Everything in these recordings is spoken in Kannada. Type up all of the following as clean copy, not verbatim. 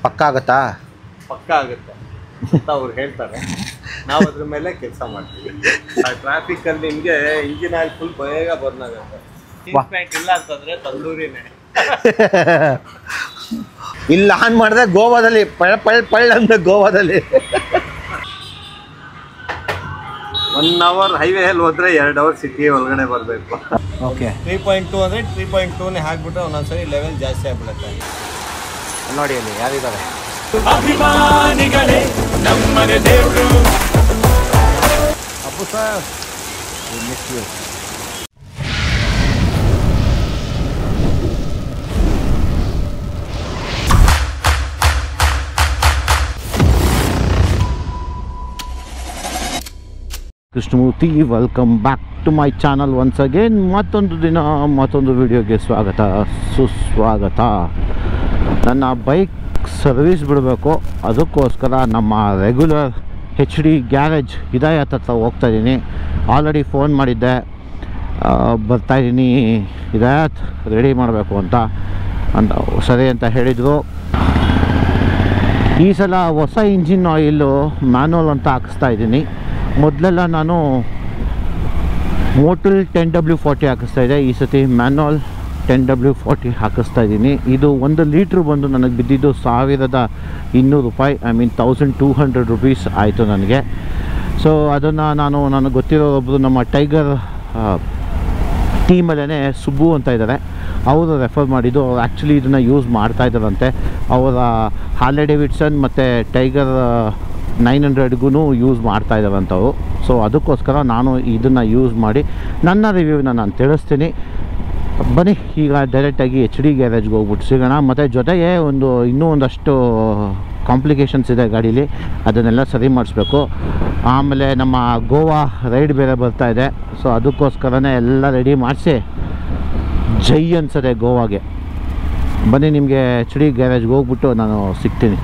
ಪಕ್ಕ ಆಗುತ್ತಾ? ಪಕ್ಕ ಆಗುತ್ತೆ ಅಂತ ಅವ್ರು ಹೇಳ್ತಾರೆ. ನಾವು ಅದ್ರ ಮೇಲೆ ಕೆಲಸ ಮಾಡ್ತೀವಿ. ಟ್ರಾಫಿಕ್ ಅಲ್ಲಿ ನಿಮ್ಗೆ ಇಂಜಿನ್ ಆಯಿಲ್ ಫುಲ್ ಬೇಗ ಬರ್ನ್ ಆಗುತ್ತೆ. ಪ್ಯಾಂಟ್ ಇಲ್ಲ ಅಂತಂದ್ರೆ ತಂದೂರಿನೇ. ಇಲ್ಲಿ ಆನ್ ಮಾಡಿದ್ರೆ ಗೋವಾದಲ್ಲಿ ಪಳ್ ಅಂದ್ರೆ ಗೋವಾದಲ್ಲಿ 1 ಅವರ್ ಹೈವೇಯಲ್ಲಿ ಹೋದ್ರೆ 2 ಅವರ್ ಸಿಟಿ ಒಳಗಡೆ ಬರಬೇಕು. ಓಕೆ 3.2 ಅಂದರೆ 3.2ನೇ ಹಾಕ್ಬಿಟ್ರೆ ಒಂದೊಂದ್ಸರಿ ಲೆವೆಲ್ ಜಾಸ್ತಿ ಆಗ್ಬಿಡುತ್ತೆ. ನೋಡಿ ಅಲ್ಲಿ ಯಾರಿದ್ದಾರೆ ಅಭಿಮಾನಿಗಳೇ ನಮ್ಮನೆ ದೇವರು. Appu sir Krishnamurthy, welcome back to my channel once again. ಮತ್ತೊಂದು ದಿನ ಮತ್ತೊಂದು ವಿಡಿಯೋಗೆ ಸ್ವಾಗತ ಸುಸ್ವಾಗತ. ನನ್ನ ಬೈಕ್ ಸರ್ವಿಸ್ ಬಿಡಬೇಕು, ಅದಕ್ಕೋಸ್ಕರ ನಮ್ಮ ರೆಗ್ಯುಲರ್ HD ಗ್ಯಾರೇಜ್ ಹಿದಾಯತ್ ಹತ್ರ ಹೋಗ್ತಾಯಿದ್ದೀನಿ. ಆಲ್ರೆಡಿ ಫೋನ್ ಮಾಡಿದ್ದೆ, ಬರ್ತಾಯಿದ್ದೀನಿ ಹಿದಾಯತ್ ರೆಡಿ ಮಾಡಬೇಕು ಅಂತ ಸರಿ ಅಂತ ಹೇಳಿದರು. ಈ ಸಲ ಹೊಸ ಇಂಜಿನ್ ಆಯಿಲು ಮ್ಯಾನುವಲ್ ಅಂತ ಹಾಕಿಸ್ತಾ ಇದ್ದೀನಿ. ಮೊದಲೆಲ್ಲ ನಾನು ಮೋಟಲ್ 10W40 ಹಾಕಿಸ್ತಾ ಇದ್ದೆ. ಈ ಸತಿ ಮ್ಯಾನುವಲ್ 10W40 ಹಾಕಿಸ್ತಾ ಇದ್ದೀನಿ. ಇದು 1 ಲೀಟ್ರ್ ಬಂದು ನನಗೆ ಬಿದ್ದಿದ್ದು ₹1200, ಐ ಮೀನ್ 1200 ರುಪೀಸ್ ಆಯಿತು ನನಗೆ. ಸೊ ಅದನ್ನು ನನಗೆ ಗೊತ್ತಿರೋ ಒಬ್ಬರು ನಮ್ಮ ಟೈಗರ್ ಟೀಮಲ್ಲೇ ಸುಬ್ಬು ಅಂತ ಇದ್ದಾರೆ, ಅವರು ರೆಫರ್ ಮಾಡಿದ್ದು. ಅವ್ರು ಆ್ಯಕ್ಚುಲಿ ಇದನ್ನು ಯೂಸ್ ಮಾಡ್ತಾಯಿದ್ದಾರಂತೆ. ಅವರ ಹಾರ್ಲೆ ಡೇವಿಡ್ಸನ್ ಮತ್ತು ಟೈಗರ್ 900ಗೂ ಯೂಸ್ ಮಾಡ್ತಾಯಿದ್ದಾರಂಥವು. ಸೊ ಅದಕ್ಕೋಸ್ಕರ ನಾನು ಇದನ್ನು ಯೂಸ್ ಮಾಡಿ ನನ್ನ ರಿವ್ಯೂನ ನಾನು ತಿಳಿಸ್ತೀನಿ. ಬನ್ನಿ ಈಗ ಡೈರೆಕ್ಟಾಗಿ HD ಗ್ಯಾರೇಜ್ಗೆ ಹೋಗ್ಬಿಟ್ಟು ಸಿಗೋಣ. ಮತ್ತು ಜೊತೆಗೆ ಇನ್ನೂ ಒಂದಷ್ಟು ಕಾಂಪ್ಲಿಕೇಶನ್ಸ್ ಇದೆ ಗಾಡೀಲಿ, ಅದನ್ನೆಲ್ಲ ಸರಿ ಮಾಡಿಸ್ಬೇಕು. ಆಮೇಲೆ ನಮ್ಮ ಗೋವಾ ರೈಡ್ ಬೇರೆ ಬರ್ತಾಯಿದೆ. ಸೊ ಅದಕ್ಕೋಸ್ಕರನೇ ಎಲ್ಲ ರೆಡಿ ಮಾಡಿಸಿ ಜೈ ಅನ್ಸದೆ ಗೋವಾಗೆ. ಬನ್ನಿ ನಿಮಗೆ HD ಗ್ಯಾರೇಜ್ಗೆ ಹೋಗ್ಬಿಟ್ಟು ನಾನು ಸಿಗ್ತೀನಿ.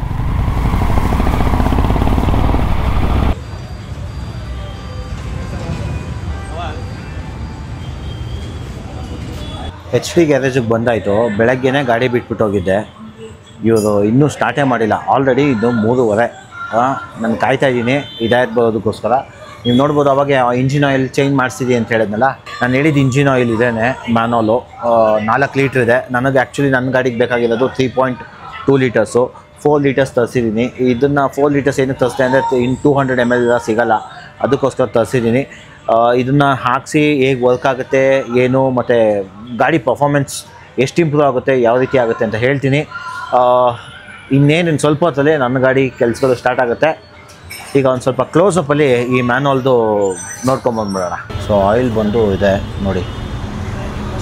HD ಗ್ಯಾರೇಜಿಗೆ ಬಂದಾಯಿತು. ಬೆಳಗ್ಗೆನೇ ಗಾಡಿ ಬಿಟ್ಬಿಟ್ಟು ಹೋಗಿದ್ದೆ. ಇವರು ಇನ್ನೂ ಸ್ಟಾರ್ಟೇ ಮಾಡಿಲ್ಲ. ಆಲ್ರೆಡಿ ಇದು 3:30. ನಾನು ಕಾಯ್ತಾ ಇದ್ದೀನಿ ಹಿದಾಯತ್ ಬರೋದಕ್ಕೋಸ್ಕರ. ನೀವು ನೋಡ್ಬೋದು, ಅವಾಗ ಇಂಜಿನ್ ಆಯಿಲ್ ಚೇಂಜ್ ಮಾಡಿಸಿದಿ ಅಂತ ಹೇಳಿದ್ನಲ್ಲ, ನಾನು ಹೇಳಿದ್ದು ಇಂಜಿನ್ ಆಯಿಲ್ ಇದೇನೆ ಮ್ಯಾನುವಲು 4 ಲೀಟ್ರ್ ಇದೆ. ನನಗೆ ಆ್ಯಕ್ಚುಲಿ ನನ್ನ ಗಾಡಿಗೆ ಬೇಕಾಗಿರೋದು 3.2 ಲೀಟರ್ಸು. 4 ಲೀಟರ್ಸ್ ತರಿಸಿದ್ದೀನಿ. ಇದನ್ನು 4 ಲೀಟರ್ಸ್ ಏನಕ್ಕೆ ತರಿಸಿದೆ ಅಂದರೆ 200 ml ಸಿಗೋಲ್ಲ, ಅದಕ್ಕೋಸ್ಕರ ತರಿಸಿದ್ದೀನಿ. ಇದನ್ನು ಹಾಕಿಸಿ ಹೇಗೆ ವರ್ಕ್ ಆಗುತ್ತೆ ಏನು, ಮತ್ತು ಗಾಡಿ ಪರ್ಫಾರ್ಮೆನ್ಸ್ ಎಷ್ಟು ಇಂಪ್ರೂವ್ ಆಗುತ್ತೆ, ಯಾವ ರೀತಿ ಆಗುತ್ತೆ ಅಂತ ಹೇಳ್ತೀನಿ. ಇನ್ನೇನು ಸ್ವಲ್ಪ ಹೊತ್ತಲ್ಲಿ ನನ್ನ ಗಾಡಿ ಕೆಲಸಗಳು ಸ್ಟಾರ್ಟ್ ಆಗುತ್ತೆ. ಈಗ ಒಂದು ಸ್ವಲ್ಪ ಕ್ಲೋಸಪ್ಪಲ್ಲಿ ಈ ಮ್ಯಾನುವಲ್ದು ನೋಡ್ಕೊಂಬಂದ್ಬಿಡೋಣ. ಸೊ ಆಯಿಲ್ ಬಂದು ಇದೆ ನೋಡಿ,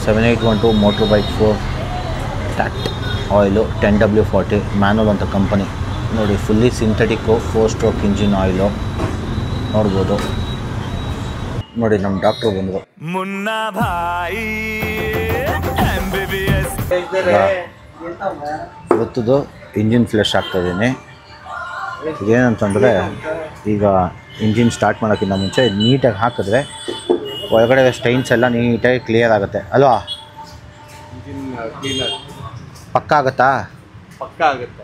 7812 motor bike 4 tact oil 10W40 manual ಅಂತ ಕಂಪನಿ. ನೋಡಿ fully synthetic 4 stroke engine oil ನೋಡ್ಬೋದು. ನೋಡಿ ನಮ್ಮ ಡಾಕ್ಟ್ರು ಬಂದರು. ಮುನ್ನಾ ಭಾಯಿ ಗೊತ್ತದು ಇಂಜಿನ್ ಫ್ಲೆಶ್ ಆಗ್ತಾಯಿದ್ದೀನಿ. ಇದೇನಂತಂದರೆ, ಈಗ ಇಂಜಿನ್ ಸ್ಟಾರ್ಟ್ ಮಾಡೋಕ್ಕಿಂತ ಮುಂಚೆ ನೀಟಾಗಿ ಹಾಕಿದ್ರೆ ಒಳಗಡೆ ಸ್ಟೈನ್ಸ್ ಎಲ್ಲ ನೀಟಾಗಿ ಕ್ಲಿಯರ್ ಆಗುತ್ತೆ ಅಲ್ವಾ? ಇಂಜಿನ್ ಕ್ಲೀನರ್ ಪಕ್ಕ ಆಗುತ್ತಾ? ಪಕ್ಕ ಆಗುತ್ತೆ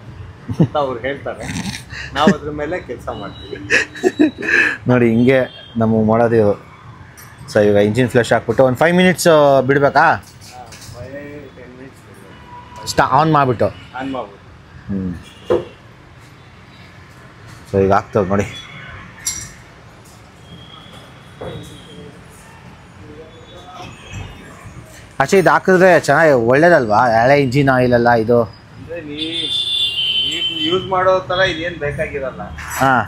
ಅಂತ ಅವ್ರು ಹೇಳ್ತಾರೆ. ನಾವು ಅದ್ರ ಮೇಲೆ ಕೆಲಸ ಮಾಡ್ತೀವಿ. ನೋಡಿ ಹಿಂಗೆ ನಮ್ಮ ಮಾಡೋದು. ಸೊ ಈಗ ಇಂಜಿನ್ ಫ್ಲೆಶ್ ಹಾಕ್ಬಿಟ್ಟು ಒಂದು 5 ಮಿನಿಟ್ಸ್ ಬಿಡಬೇಕಾ? 5-10 ಮಿನಿಟ್ಸ್ ಆನ್ ಮಾಡಿಬಿಟ್ಟು ಆನ್ ಮಾಡ್ಬೋದು. ಸೊ ಈಗ ಆಗ್ತದೆ ನೋಡಿ. ಆಚೆ ಇದು ಹಾಕಿದ್ರೆ ಚೆನ್ನಾಗಿ ಒಳ್ಳೇದಲ್ವಾ? ಹಳೆ ಇಂಜಿನ್ ಆಯಿಲೆಲ್ಲ ಇದು ಅಂದರೆ ನೀವು ಯೂಸ್ ಮಾಡೋ ಥರ ಇದೇನು ಬೇಕಾಗಿರಲ್ಲ. ಹಾಂ,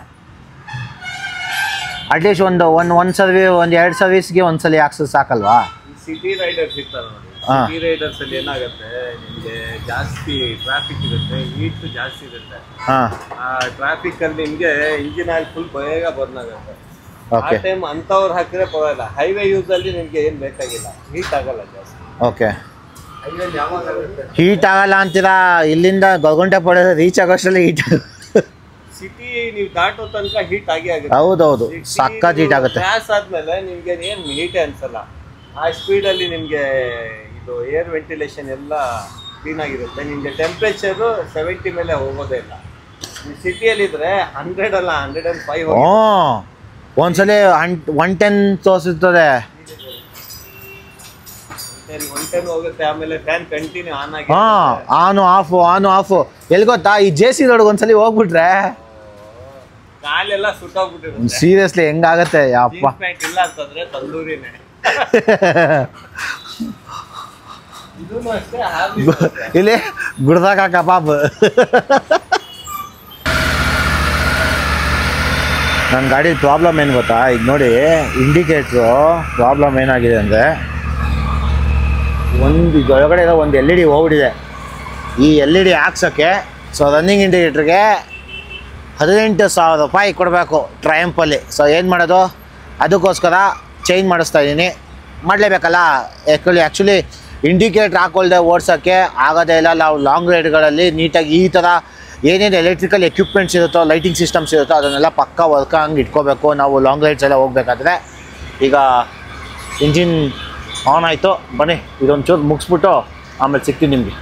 ಅಟ್ಲೀಸ್ಟ್ ಒಂದು ಒಂದು 2 ಸರ್ವಿಸ್ಗೆ ಒಂದ್ಸಲ ಹಾಕ್ಸೋದು ಸಾಕಲ್ವಾ? ಸಿಟಿ ರೈಡರ್ಸ್ ಇರ್ತಾರೆ ನೋಡಿ, ಸಿಟಿ ರೈಡರ್ಸ್ ಅಲ್ಲಿ ಏನಾಗುತ್ತೆ, ನಿಮಗೆ ಜಾಸ್ತಿ ಟ್ರಾಫಿಕ್ ಇರುತ್ತೆ, ಹೀಟ್ ಜಾಸ್ತಿ ಇರುತ್ತೆ. ಆ ಟ್ರಾಫಿಕ್ ಅಲ್ಲಿ ನಿಮಗೆ ಇಂಜಿನ್ ಆಯಿಲ್ ಫುಲ್ ಬೇಗ ಬರ್ನ್ ಆಗುತ್ತೆ. ಆ ಟೈಮ್ ಅಂಥವ್ರು ಹಾಕಿದ್ರೆ ಪರವಾಗಿಲ್ಲ. ಹೈವೇ ಯೂಸ್ ಅಲ್ಲಿ ನಿಮಗೆ ಏನು ಬೇಕಾಗಿಲ್ಲ, ಹೀಟ್ ಆಗಲ್ಲ ಜಾಸ್ತಿ. ಓಕೆ, ಹೈವೇ ಯಾವಾಗ ಆಗುತ್ತೆ? ಹೀಟ್ ಆಗಲ್ಲ ಅಂತೀರಾ? ಇಲ್ಲಿಂದ ಗೊರಗುಂಟೆ ಪಡೆ ರೀಚ್ ಆಗೋಷ್ಟರಲ್ಲಿ ಹೀಟ್. ಸಿಟಿ ನೀವು ದಾಟೋ ತನಕ ಹೀಟ್ ಆಗಿ ಆಗುತ್ತೆ. ಹೌದೌದು, ಸಕ್ಕತ್ ಹೀಟ್ ಆಗುತ್ತೆ. ಕ್ರಾಸ್ ಆದ್ಮೇಲೆ ನಿಮ್ಗೆ ಏನು ಹೀಟೇ ಅನ್ಸಲ್ಲ. ಆ ಸ್ಪೀಡಲ್ಲಿ ನಿಮಗೆ ಇದು ಏರ್ ವೆಂಟಿಲೇಷನ್ ಎಲ್ಲ ಕ್ಲೀನ್ ಆಗಿರುತ್ತೆ. ನಿಮಗೆ ಟೆಂಪ್ರೇಚರು 70 ಮೇಲೆ ಹೋಗೋದೇ ಇಲ್ಲ. ಸಿಟಿಯಲ್ಲಿದ್ದರೆ 100 ಅಲ್ಲ 105 ಒಂದ್ಸಲಿ 110 ತೋರಿಸುತ್ತದೆ. 110 ಹೋಗುತ್ತೆ. ಆಮೇಲೆ ಫ್ಯಾನ್ ಕಂಟಿನ್ಯೂ ಆನ್ ಆಗಿ ಆನು ಆಫು ಎಲ್ಲಿ ಗೊತ್ತಾ, ಈ JC ರೋಡ್ ಒಂದ್ಸಲಿ ಹೋಗ್ಬಿಟ್ರೆ ಕಾಲೆಲ್ಲ ಸುಟ್ಟೋಗ್ಬಿಟ್ಟಿರುತ್ತೆ. ಸೀರಿಯಸ್ಲಿ ಹೆಂಗಾಗತ್ತೆ ಯಪ್ಪ. ಪ್ಯಾಂಟ್ ಇಲ್ಲ ಅಂತಂದ್ರೆ ತಂದೂರಿನೇ. ಇದೂ ಅಷ್ಟೇ ಇಲ್ಲಿ ಗುಡ್ದಾಗ ಕಬಾಬ್. ನನ್ನ ಗಾಡಿ ಪ್ರಾಬ್ಲಮ್ ಏನು ಗೊತ್ತಾ, ಈಗ ನೋಡಿ ಇಂಡಿಕೇಟ್ರು ಪ್ರಾಬ್ಲಮ್ ಏನಾಗಿದೆ ಅಂದರೆ, ಒಳಗಡೆ ಇರೋ ಒಂದು LED ಹೋಗ್ಬಿಟ್ಟಿದೆ. ಈ LED ಹಾಕ್ಸೋಕ್ಕೆ ರನ್ನಿಂಗ್ ಇಂಡಿಕೇಟ್ರಿಗೆ 18,000 ರೂಪಾಯಿ ಕೊಡಬೇಕು ಟ್ರಯಂಪಲ್ಲಿ. ಏನು ಮಾಡೋದು, ಅದಕ್ಕೋಸ್ಕರ ಚೇಂಜ್ ಮಾಡಿಸ್ತಾ ಇದ್ದೀನಿ. ಮಾಡಲೇಬೇಕಲ್ಲ. ಆ್ಯಕ್ಚುಲಿ ಇಂಡಿಕೇಟ್ರ್ ಹಾಕೊಳ್ದೆ ಓಡ್ಸೋಕ್ಕೆ ಆಗೋದೇ ಇಲ್ಲ. ನಾವು ಲಾಂಗ್ ರೈಡ್ಗಳಲ್ಲಿ ನೀಟಾಗಿ ಈ ಥರ ಏನೇನು ಎಲೆಕ್ಟ್ರಿಕಲ್ ಎಕ್ವಿಪ್ಮೆಂಟ್ಸ್ ಇರುತ್ತೋ, ಲೈಟಿಂಗ್ ಸಿಸ್ಟಮ್ಸ್ ಇರುತ್ತೋ ಅದನ್ನೆಲ್ಲ ಪಕ್ಕ ವರ್ಕ್ ಹಂಗೆ ಇಟ್ಕೋಬೇಕು ನಾವು ಲಾಂಗ್ ರೈಡ್ಸ್ ಎಲ್ಲ ಹೋಗ್ಬೇಕಾದ್ರೆ. ಈಗ ಇಂಜಿನ್ ಆನ್ ಆಯಿತು, ಬನ್ನಿ ಇದೊಂಚೂರು ಮುಗಿಸ್ಬಿಟ್ಟು ಆಮೇಲೆ ಸಿಗ್ತೀನಿ ನಿಮಗೆ.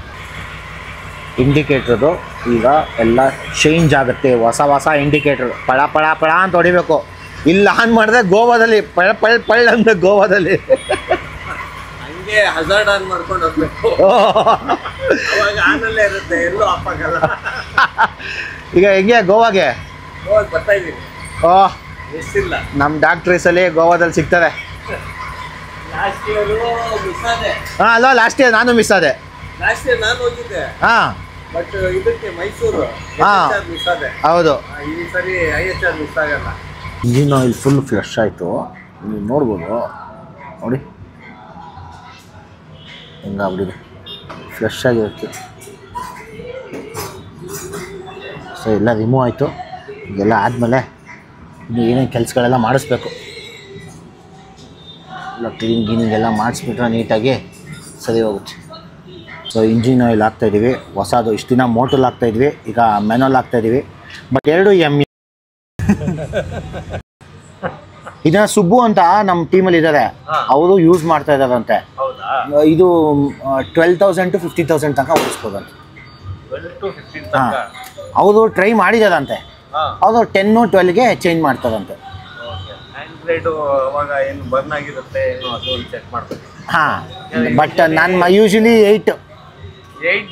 ಇಂಡಿಕೇಟ್ರದು ಈಗ ಎಲ್ಲ ಚೇಂಜ್ ಆಗುತ್ತೆ. ಹೊಸ ಇಂಡಿಕೇಟ್ರ್ ಪಳ ಅಂತ ಹೊಡಿಬೇಕು. ಇಲ್ಲ ಆನ್ ಮಾಡಿದ್ರೆ ಗೋವಾದಲ್ಲಿ ಪಳ್ ಅಂದರೆ ಗೋವಾದಲ್ಲಿ ಹಂಗೆ ಹಜಾರ್ಡ್ ಆನ್ ಮಾಡ್ಕೊಂಡು ಹೋಗ್ಬೇಕು. ಅವಾಗ ಆನಲ್ಲೇ ಇರುತ್ತೆ, ಎಲ್ಲೂ ಆಫ್ ಆಗಲ್ಲ. ಈಗ ಹೆಂಗೆ ಗೋವಾಗೆ ಬರ್ತಾ ಇದ್ದೀನಿ. ಎಷ್ಟಿಲ್ಲ ನಮ್ಮ ಡಾಕ್ಟ್ರೀಸಲ್ಲಿ ಗೋವಾದಲ್ಲಿ ಸಿಗ್ತದೆ. ಲಾಸ್ಟ್ ಇಯರು ಮಿಸ್ ಆದೆ. ಅಲ್ಲ ಲಾಸ್ಟ್ ಇಯರ್ ನಾನು ಮಿಸ್ ಆದೆ. ಲಾಸ್ಟ್ ಇಯರ್ ನಾನು ಹೋಗಿದ್ದೆ, ಬಟ್ ಇದಕ್ಕೆ ಮೈಸೂರು ಮಿಸ್ ಆದೆ. ಹೌದು, ಈ ಸರಿ IHR ಮಿಸ್ ಆಗಲ್ಲ. ಇಂಜಿನ್ ಆಯಿಲ್ ಫುಲ್ ಫ್ರೆಶ್ ಆಯಿತು. ನೀವು ನೋಡ್ಬೋದು ನೋಡಿ ಹೆಂಗಾಗ್ಬಿಟ್ಟಿದೆ, ಫ್ರೆಶ್ ಆಗಿರುತ್ತೆ. ಸೊ ಎಲ್ಲ ರಿಮೂವ್ ಆಯಿತು. ಇದೆಲ್ಲ ಆದಮೇಲೆ ಇನ್ನು ಏನೇನು ಕೆಲಸಗಳೆಲ್ಲ ಮಾಡಿಸ್ಬೇಕು, ಎಲ್ಲ ಕ್ಲೀನಿಂಗ್ ಎಲ್ಲ ಮಾಡಿಸ್ಬಿಟ್ರೆ ನೀಟಾಗಿ ಸರಿ ಹೋಗುತ್ತೆ. ಸೊ ಇಂಜಿನ್ ಆಯಿಲ್ ಹಾಕ್ತಾಯಿದ್ದೀವಿ ಹೊಸದು. ಇಷ್ಟು ದಿನ ಮೋಟಲ್ ಹಾಕ್ತಾಯಿದ್ವಿ, ಈಗ ಮೆನುವಲ್ ಹಾಕ್ತಾಯಿದ್ದೀವಿ. ಬಟ್ ಎರಡು ME. ಇದನ್ನ ಸುಬ್ಬು ಅಂತ ನಮ್ಮ ಟೀಮಲ್ಲಿ ಇದ್ದಾರೆ, ಅವರು ಯೂಸ್ ಮಾಡ್ತಾ ಇದ್ದಾರಂತೆ. ಇದು 12,000 to 50,000 ತನಕ ಓಡಿಸ್ಬೋದಂತೆ. ಹಾಂ, ಅವರು ಟ್ರೈ ಮಾಡಿದಾರಂತೆ. ಅವರು 10, 12ಗೆ ಚೇಂಜ್ ಮಾಡ್ತಾರಂತೆ. ಹಾಂ, ಬಟ್ ನಾನು ಯೂಶಲಿ 8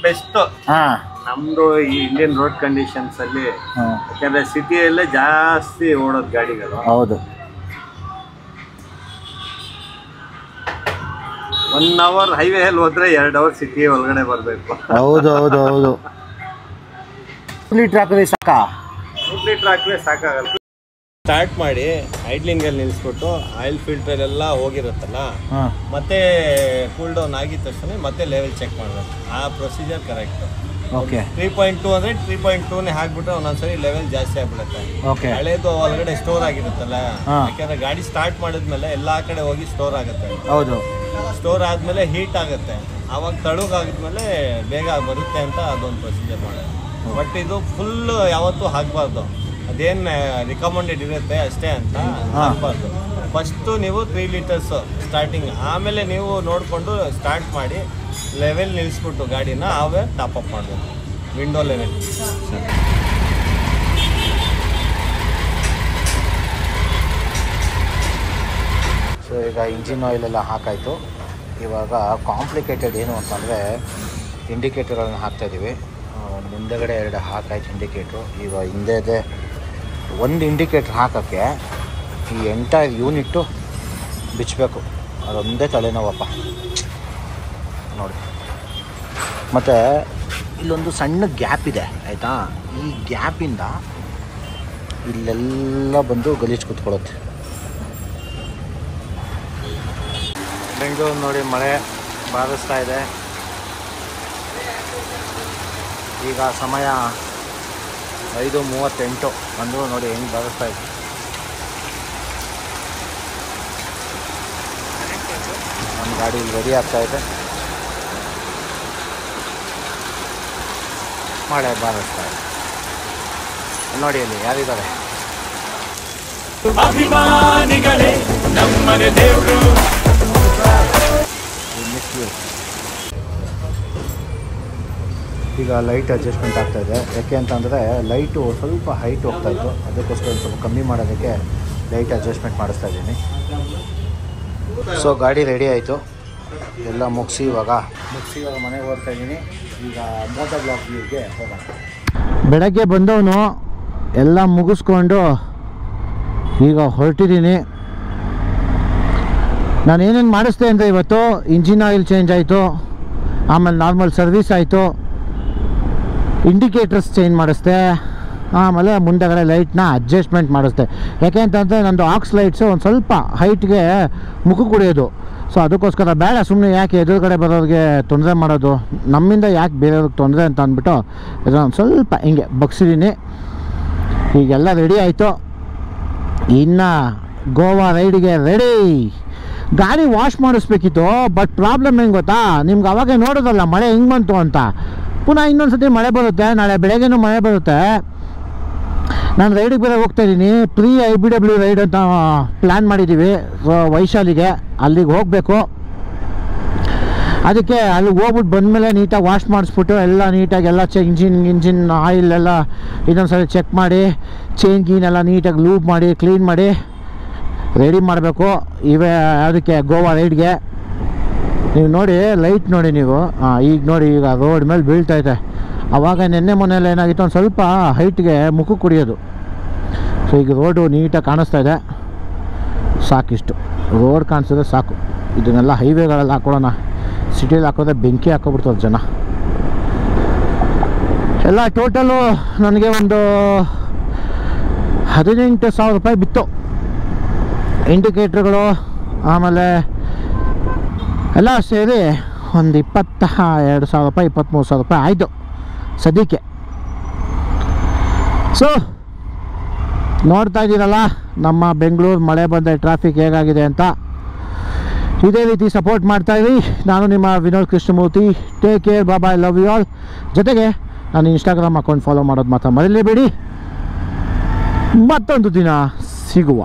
ಬೆಸ್ಟ್. ಹಾಂ, ನಮ್ದು ಈ ಇಂಡಿಯನ್ ರೋಡ್ ಕಂಡೀಷನ್ಸ್ ಅಲ್ಲಿ, ಯಾಕಂದ್ರೆ ಸಿಟಿಯಲ್ಲೇ ಜಾಸ್ತಿ ಓಡೋದು ಗಾಡಿಗಳು. ಹೌದು, 1 ಅವರ್ ಹೈವೇ ಅಲ್ಲಿ ಹೋದ್ರೆ 2 ಅವರ್ ಸಿಟಿ ಒಳಗಡೆ ಬರಬೇಕು. ಹೌದು. 2 ಲೀಟ್ರ್ ಹಾಕಿದ್ರೆ ಸಾಕಾ? 2 ಲೀಟ್ರ್ ಹಾಕಿದ್ರೆ ಸಾಕಾಗಲ್ಲ. ಸ್ಟಾರ್ಟ್ ಮಾಡಿ ಐಡ್ಲಿಂಗ್ ಅಲ್ಲಿ ನಿಲ್ಲಿಸ್ಬಿಟ್ಟು ಆಯಿಲ್ ಫಿಲ್ಟರ್ ಎಲ್ಲ ಹೋಗಿರುತ್ತಲ್ಲ, ಮತ್ತೆ ಕೂಲ್ ಡೌನ್ ಆಗಿದ ತಕ್ಷಣ ಮತ್ತೆ ಲೆವೆಲ್ ಚೆಕ್ ಮಾಡಬೇಕು. ಆ ಪ್ರೊಸೀಜರ್ ಕರೆಕ್ಟ್. ಓಕೆ, 3.2 ಅಂದರೆ 3.2ನೇ ಹಾಕ್ಬಿಟ್ರೆ ಒಂದೊಂದ್ಸರಿ ಲೆವೆಲ್ ಜಾಸ್ತಿ ಆಗ್ಬಿಡುತ್ತೆ. ಓಕೆ, ಹಳೇದು ಒಳಗಡೆ ಸ್ಟೋರ್ ಆಗಿರುತ್ತಲ್ಲ, ಯಾಕಂದ್ರೆ ಗಾಡಿ ಸ್ಟಾರ್ಟ್ ಮಾಡಿದ್ಮೇಲೆ ಎಲ್ಲಾ ಕಡೆ ಹೋಗಿ ಸ್ಟೋರ್ ಆಗುತ್ತೆ. ಹೌದು, ಸ್ಟೋರ್ ಆದ್ಮೇಲೆ ಹೀಟ್ ಆಗುತ್ತೆ. ಆವಾಗ ತಳುಗಾದ್ಮೇಲೆ ಬೇಗ ಬರುತ್ತೆ ಅಂತ ಅದೊಂದು ಪ್ರೊಸೀಜರ್ ಮಾಡೋದು. ಬಟ್ ಇದು ಫುಲ್ ಯಾವತ್ತೂ ಹಾಕಬಾರ್ದು. ಅದೇನು ರಿಕಮೆಂಡೆಡ್ ಇರುತ್ತೆ ಅಷ್ಟೇ ಅಂತ ಹಾಕಬಾರ್ದು. ಫಸ್ಟು ನೀವು 3 ಲೀಟರ್ಸ್ ಸ್ಟಾರ್ಟಿಂಗ್, ಆಮೇಲೆ ನೀವು ನೋಡಿಕೊಂಡು ಸ್ಟಾರ್ಟ್ ಮಾಡಿ ಲೆವೆಲ್ ನಿಲ್ಲಿಸ್ಬಿಟ್ಟು ಗಾಡಿನ ಅವೇ ಟಾಪ್ ಅಪ್ ಮಾಡಬೇಕು. Window level. ಸೊ ಈಗ ಇಂಜಿನ್ ಆಯಿಲೆಲ್ಲ ಹಾಕಾಯಿತು. ಇವಾಗ ಕಾಂಪ್ಲಿಕೇಟೆಡ್ ಏನು ಅಂತಂದರೆ ಇಂಡಿಕೇಟರ್ಗಳನ್ನ ಹಾಕ್ತಾಯಿದ್ದೀವಿ. ಮುಂದೆಗಡೆ 2 ಹಾಕಾಯ್ತು ಇಂಡಿಕೇಟ್ರು. ಈಗ ಹಿಂದೆ ಒಂದು ಇಂಡಿಕೇಟ್ರ್ ಹಾಕೋಕ್ಕೆ ಈ ಎಂಟೈರ್ ಯೂನಿಟ್ಟು ಬಿಚ್ಚಬೇಕು. ಅದೊಂದೇ ತಲೆನೋವಪ್ಪ ನೋಡಿ. ಮತ್ತು ಇಲ್ಲೊಂದು ಸಣ್ಣ ಗ್ಯಾಪ್ ಇದೆ ಆಯಿತಾ, ಈ ಗ್ಯಾಪಿಂದ ಇಲ್ಲೆಲ್ಲ ಬಂದು ಗಲೀಜು ಕೂತ್ಕೊಳ್ಳುತ್ತೆ. ಬೆಂಗಳೂರು ನೋಡಿ ಮಳೆ ಬಾರಿಸ್ತಾ ಇದೆ. ಈಗ ಸಮಯ 5:38 ಬಂದು ನೋಡಿ ಹೆಂಗೆ ಬಾರಿಸ್ತಾ ಇದೆ. ನಮ್ಮ ಗಾಡಿ ಇಲ್ಲಿ ರೆಡಿ ಆಗ್ತಾಯಿದೆ, ಮಳೆ ಬಾರಿಸ್ತಾ ಇದೆ. ನೋಡಿ ಅಲ್ಲಿ ಯಾರಿದ್ದಾರೆ, ಅಭಿಮಾನಿಗಳೇ ನಮ್ಮನೆ ದೇವರು. ಈಗ ಲೈಟ್ ಅಡ್ಜಸ್ಟ್ಮೆಂಟ್ ಆಗ್ತಾಯಿದೆ. ಯಾಕೆ ಅಂತಂದರೆ ಲೈಟು ಸ್ವಲ್ಪ ಹೈಟ್ ಹೋಗ್ತಾಯಿತ್ತು, ಅದಕ್ಕೋಸ್ಕರ ಸ್ವಲ್ಪ ಕಮ್ಮಿ ಮಾಡೋದಕ್ಕೆ ಲೈಟ್ ಅಡ್ಜಸ್ಟ್ಮೆಂಟ್ ಮಾಡಿಸ್ತಾ ಇದ್ದೀನಿ. ಸೊ ಗಾಡಿ ರೆಡಿ ಆಯಿತು, ಎಲ್ಲ ಮುಗಿಸಿ ಇವಾಗ ಮನೆಗೆ ಹೋಗ್ತಾ ಇದ್ದೀನಿ. ಈಗ ಮೋಟೋ ಬ್ಲಾಗ್ ವ್ಯೂಗೆ ಹೋಗೋಣ. ಬೆಳಗ್ಗೆ ಬಂದವನು ಎಲ್ಲ ಮುಗಿಸ್ಕೊಂಡು ಈಗ ಹೊರಟಿದ್ದೀನಿ. ನಾನು ಏನೇನು ಮಾಡಿಸ್ದೆ ಅಂದರೆ ಇವತ್ತು ಇಂಜಿನ್ ಆಯಿಲ್ ಚೇಂಜ್ ಆಯಿತು, ಆಮೇಲೆ ನಾರ್ಮಲ್ ಸರ್ವಿಸ್ ಆಯಿತು, ಇಂಡಿಕೇಟರ್ಸ್ ಚೇಂಜ್ ಮಾಡಿಸ್ದೆ, ಆಮೇಲೆ ಮುಂದೆಗಡೆ ಲೈಟ್ನ ಅಡ್ಜಸ್ಟ್ಮೆಂಟ್ ಮಾಡಿಸ್ದೆ. ಯಾಕೆ ಅಂತಂದರೆ ನಂದು ಆಕ್ಸ್ ಲೈಟ್ಸು ಒಂದು ಸ್ವಲ್ಪ ಹೈಟ್ಗೆ ಮುಖ ಕುಡಿಯೋದು. ಸೊ ಅದಕ್ಕೋಸ್ಕರ ಬೇಡ, ಸುಮ್ಮನೆ ಯಾಕೆ ಎದುರುಗಡೆ ಬರೋರಿಗೆ ತೊಂದರೆ ಮಾಡೋದು, ನಮ್ಮಿಂದ ಯಾಕೆ ಬೇರೆಯವ್ರಿಗೆ ತೊಂದರೆ ಅಂತ ಅಂದ್ಬಿಟ್ಟು ಇದನ್ನು ಸ್ವಲ್ಪ ಹಿಂಗೆ ಬಗ್ಸಿದ್ದೀನಿ. ಈಗೆಲ್ಲ ರೆಡಿ ಆಯಿತು, ಇನ್ನು ಗೋವಾ ರೈಡಿಗೆ ರೆಡಿ. ಗಾಡಿ ವಾಶ್ ಮಾಡಿಸ್ಬೇಕಿತ್ತು, ಬಟ್ ಪ್ರಾಬ್ಲಮ್ ಹೆಂಗೆ ಗೊತ್ತಾ, ನಿಮ್ಗೆ ಅವಾಗೆ ನೋಡೋದಲ್ಲ ಮಳೆ ಹೆಂಗೆ ಬಂತು ಅಂತ. ಪುನಃ ಇನ್ನೊಂದು ಸತಿ ಮಳೆ ಬರುತ್ತೆ, ನಾಳೆ ಬೆಳಗ್ಗೆನೂ ಮಳೆ ಬರುತ್ತೆ. ನಾನು ರೈಡಿಗೆ ಬೇರೆ ಹೋಗ್ತಾಯಿದ್ದೀನಿ, ಪ್ರೀ IBW ರೈಡ್ ಅಂತ ಪ್ಲ್ಯಾನ್ ಮಾಡಿದ್ದೀವಿ. ಸೊ ವೈಶಾಲಿಗೆ ಅಲ್ಲಿಗೆ ಹೋಗಬೇಕು. ಅದಕ್ಕೆ ಅಲ್ಲಿಗೆ ಹೋಗ್ಬಿಟ್ಟು ಬಂದಮೇಲೆ ನೀಟಾಗಿ ವಾಶ್ ಮಾಡಿಸ್ಬಿಟ್ಟು ಎಲ್ಲ ನೀಟಾಗಿ ಎಲ್ಲ ಇಂಜಿನ್ ಆಯಿಲ್ ಎಲ್ಲ ಇನ್ನೊಂದು ಸಲ ಚೆಕ್ ಮಾಡಿ, ಚೈನ್ ಗೀನೆಲ್ಲ ನೀಟಾಗಿ ಲೂಪ್ ಮಾಡಿ ಕ್ಲೀನ್ ಮಾಡಿ ರೆಡಿ ಮಾಡಬೇಕು. ಅದಕ್ಕೆ ಗೋವಾ ರೈಡ್ಗೆ. ನೀವು ನೋಡಿ ಲೈಟ್ ನೋಡಿ ನೀವು, ಈಗ ನೋಡಿ ಈಗ ರೋಡ್ ಮೇಲೆ ಬೀಳ್ತೈತೆ. ಆವಾಗ ನೆನ್ನೆ ಮೊನ್ನೆಲ್ಲ ಏನಾಗಿತ್ತು, ಒಂದು ಸ್ವಲ್ಪ ಹೈಟ್ಗೆ ಮುಖ ಕುಡಿಯೋದು. ಸೊ ಈಗ ರೋಡು ನೀಟಾಗಿ ಕಾಣಿಸ್ತಾ ಇದೆ, ಸಾಕಿಷ್ಟು ರೋಡ್ ಕಾಣಿಸಿದ್ರೆ ಸಾಕು. ಇದನ್ನೆಲ್ಲ ಹೈವೇಗಳಲ್ಲಿ ಹಾಕೊಳ್ಳೋಣ, ಸಿಟಿಯಲ್ಲಿ ಹಾಕೋದ್ರೆ ಬೆಂಕಿ ಹಾಕೋಬಿಡ್ತಾರೆ ಜನ. ಎಲ್ಲ ಟೋಟಲು ನನಗೆ ಒಂದು 18,000 ರೂಪಾಯಿ ಬಿತ್ತು. ಇಂಡಿಕೇಟ್ರುಗಳು ಆಮೇಲೆ ಎಲ್ಲ ಸೇರಿ ಒಂದು 22,000 ರೂಪಾಯಿ 23,000 ರೂಪಾಯಿ ಆಯಿತು ಸದ್ಯಕ್ಕೆ. ಸೊ ನೋಡ್ತಾ ಇದ್ದೀರಲ್ಲ ನಮ್ಮ ಬೆಂಗಳೂರು ಮಳೆ ಬಂದ ಟ್ರಾಫಿಕ್ ಹೇಗಾಗಿದೆ ಅಂತ. ಇದೇ ರೀತಿ ಸಪೋರ್ಟ್ ಮಾಡ್ತಾಯಿರಿ. ನಾನು ನಿಮ್ಮ Vinod Krishnamurthy. Take care, bye, love you all. ಜೊತೆಗೆ ನಾನು ಇನ್ಸ್ಟಾಗ್ರಾಮ್ ಅಕೌಂಟ್ ಫಾಲೋ ಮಾಡೋದು ಮಾತ್ರ ಮರೀಲೇಬೇಡಿ. ಮತ್ತೊಂದು ದಿನ ಸಿಗುವ.